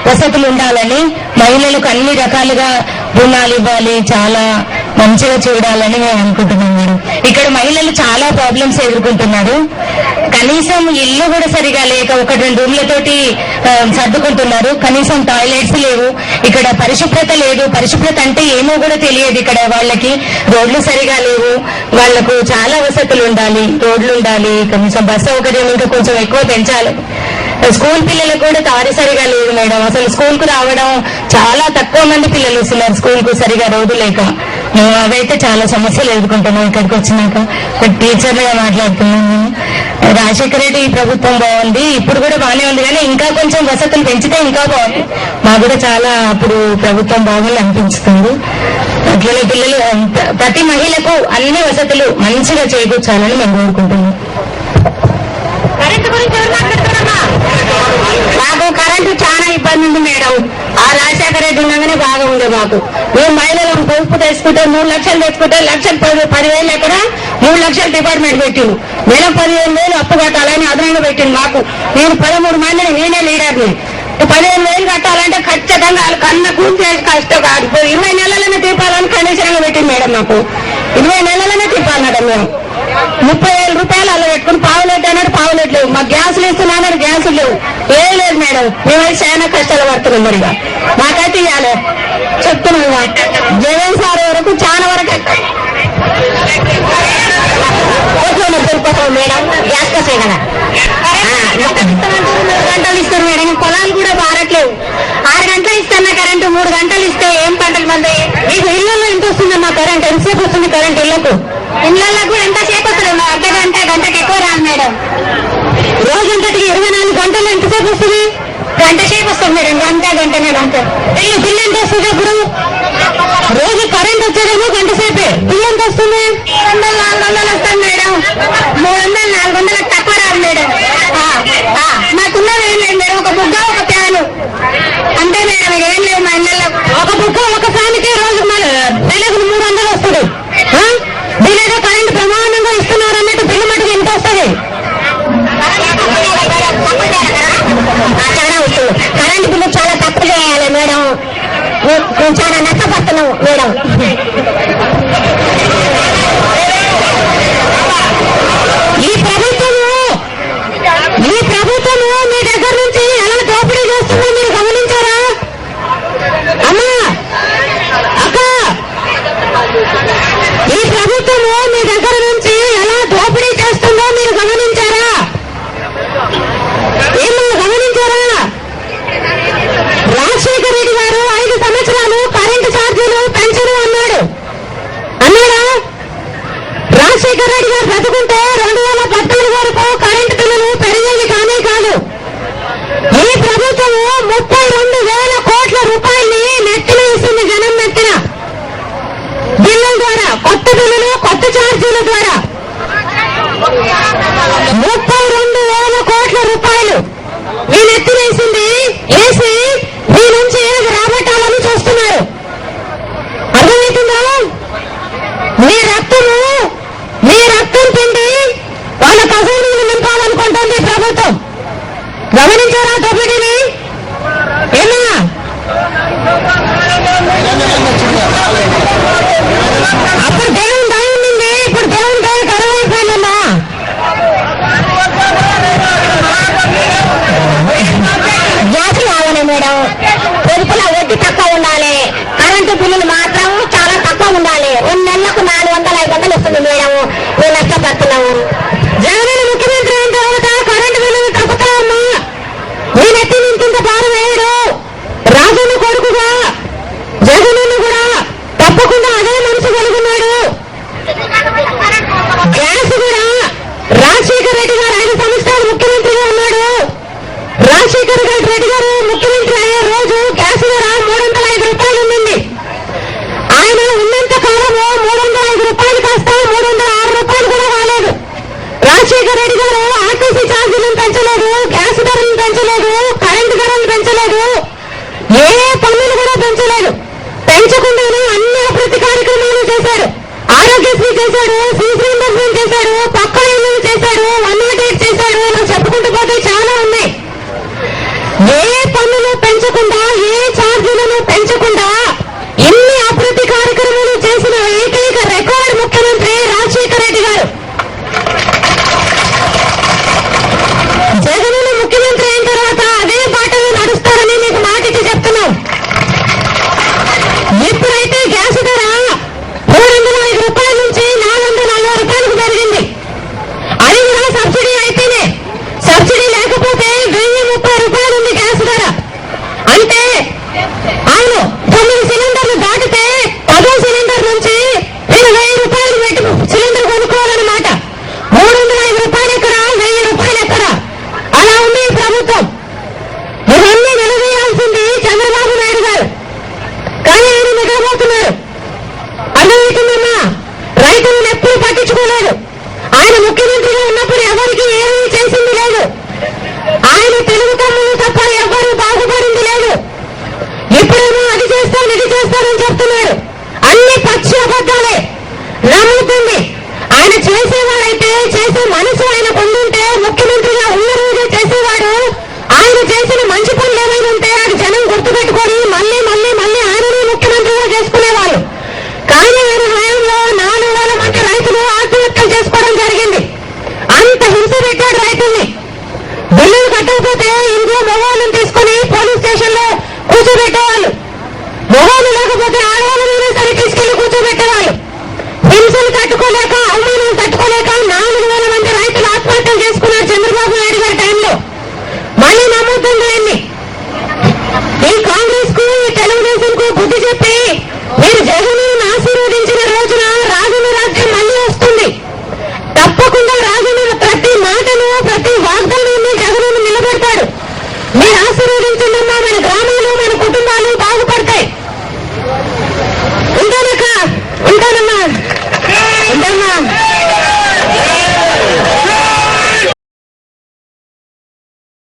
వసతులు ఉండాలని, మహిళలకు అన్ని రకాలుగా రుణాలు ఇవ్వాలి, చాలా మంచిగా చూడాలని మేము అనుకుంటున్నాం మేడం. ఇక్కడ మహిళలు చాలా ప్రాబ్లమ్స్ ఎదుర్కొంటున్నారు. కనీసం ఇల్లు కూడా సరిగా లేక 1-2 రూమ్లతోటి సర్దుకుంటున్నారు. కనీసం టాయిలెట్స్ లేవు, ఇక్కడ పరిశుభ్రత లేదు. పరిశుభ్రత అంటే ఏమో కూడా తెలియదు ఇక్కడ వాళ్ళకి. రోడ్లు సరిగా లేవు, వాళ్లకు చాలా వసతులు ఉండాలి, రోడ్లు ఉండాలి, కనీసం బస్సు సౌకర్యం ఇంకా కొంచెం ఎక్కువ పెంచాలి. స్కూల్ పిల్లలకు కూడా దారి సరిగా లేదు మేడం. అసలు స్కూల్ కు రావడం చాలా తక్కువ మంది పిల్లలు వస్తున్నారు స్కూల్ కు సరిగా రోడ్డు లేక. అవైతే చాలా సమస్యలు ఎదుర్కొంటున్నాం ఇక్కడికి వచ్చినాక. టీచర్లుగా మాట్లాడుతున్నాను. రాజశేఖర రెడ్డి ఈ ప్రభుత్వం బాగుంది, ఇప్పుడు కూడా బాగానే ఉంది, కానీ ఇంకా కొంచెం వసతులు పెంచితే ఇంకా బాగుంది. మాకు కూడా చాలా అప్పుడు ప్రభుత్వం బాగుంది అనిపిస్తుంది. అట్లనే పిల్లలు ప్రతి మహిళకు అన్ని వసతులు మంచిగా చేకూర్చాలని మేము కోరుకుంటున్నాం. మాకు కరెంటు చాలా ఇబ్బంది ఉంది మేడం. ఆ రాజశేఖర రెడ్డి ఉండగానే బాగా ఉంది మాకు. మేము మహిళలను పొదుపు తెచ్చుకుంటే 3 లక్షలు తెచ్చుకుంటే 10,000 ఎక్కడ 3 లక్షలు డిపార్ట్మెంట్ పెట్టిండు. నెల 15,000 అప్పు కట్టాలని అదనంగా పెట్టింది మాకు. నేను 13 మందిని, నేనే లీడర్ని. 15,000 కట్టాలంటే ఖచ్చితంగా వాళ్ళు కన్న కూర్చే కష్టం కాదు. 20 నెలలనే తీర్పాలని కనీసంగా పెట్టింది మేడం. మాకు 20 నెలలనే తీర్పాలన్నట. మేము 30,000 రూపాయలు అలా పెట్టుకుని పావులెట్ అన్నాడు, పావులెట్ లేవు. మాకు గ్యాసులు ఇస్తున్నాడు, గ్యాసులు లేవు, ఏం లేదు మేడం. మేమైతే చాలా కష్టాలు పడుతున్నాం. మరిగా మాకైతే ఇవ్వాలి చెప్తున్నాం. జగన్ సార్ వరకు చాలా వరకు మేడం గ్యాస్ కోసే కదా 3 గంటలు ఇస్తారు మేడం. పొలాలు కూడా బారట్లేవు. 6 గంటలు ఇస్తున్నా కరెంటు, 3 గంటలు ఇస్తే ఏం పంటలు మంది. మీకు ఇళ్లలో ఎంత వస్తుందమ్మా కరెంట్? ఎంతసేపు వస్తుంది కరెంట్ ఇళ్లకు? ఇళ్లలో కూడా ఎంతసేపు వస్తుంది? గంటకి ఎక్కువ రాదు మేడం. రోజంతటికి 24 గంటలు ఎంతసేపు వస్తుంది? గంట సేపు వస్తుంది మేడం. గంటనే గంట. బిల్లు ఎంత వస్తుంది? ఇప్పుడు రోజు కరెంట్ వచ్చేదేమో గంట సేపే. బిల్లు ఎంత వస్తుంది? 300-400 వస్తుంది మేడం. 300-400 తక్కువ రాదు మేడం. మాకున్నది ఏం లేదు మేడం, ఒక బుగ్గ ఒక ఫ్యాను అంతే మేడం. ఏం లేదు మా ఇళ్ళల్లో. ఒక బుగ్గ ఒక ఫ్యాన్కి రోజు నెలకు 300 వస్తుంది. దీనిలో కరెంట్ ప్రమాణంగా ఇస్తున్నారు అన్నట్టు బిల్లు మటుకు ఎంత వస్తుంది? చాలా వస్తుంది. కరెంట్ బిల్లు చాలా తక్కువ చేయాలి మేడం. మేము చాలా నష్టపడుతున్నాం మేడం. ఈ ప్రభుత్వము మీ దగ్గర నుంచి ఎలా దోపిడీ చేస్తుందో మీరు గమనించారా అమ్మా అక్క? ఈ ప్రభుత్వము మీ దగ్గర నుంచి ఎలా దోపిడీ చేస్తుందో మీరు గమనించారా? ఏమో గమనించారా? రాజశేఖర రెడ్డి గారు 5 సంవత్సరాలు కరెంటు అని చెప్తున్నాడు. అన్ని పచ్చి అబద్ధాలే నమ్ముతుంది. ఆయన చేసేవాడైతే, చేసే మనసు ఆయన పొందుంటే, ముఖ్యమంత్రిగా ఉన్న రోజే చేసేవాడు. ఆయన చేసిన మంచి పనులు ఏమైనా ఉంటే అది జనం గుర్తుపెట్టుకొని మళ్ళీ మళ్ళీ మళ్ళీ ఆయననే ముఖ్యమంత్రిగా చేసుకునేవాళ్ళు. కానీ ఆయన హయాంలో 4,000 మంది రైతులు ఆత్మహత్యలు చేసుకోవడం జరిగింది. అంత హింస పెట్టాడు రైతుల్ని. బిల్లులు కట్టకపోతే ఇంట్లో మగవాళ్ళని తీసుకుని పోలీస్ స్టేషన్ లో కూర్చోబెట్టేవాళ్ళు. మగవాళ్ళు లేకపోతే ఆడవాళ్ళని సరే తీసుకెళ్లి కూర్చోబెట్టేవాళ్ళు. హింసలు తట్టుకోలేక, అవమానాలు తట్టుకోలేక 4,000 మంది రైతులు ఆత్మహత్యలు చేసుకున్నారు చంద్రబాబు నాయుడు గారి టైంలో. మళ్ళీ నమ్ముతుంది ఆయన్ని. ఈ కాంగ్రెస్ కు, ఈ తెలుగుదేశం కు బుద్ధి చెప్పి మీరు జగన్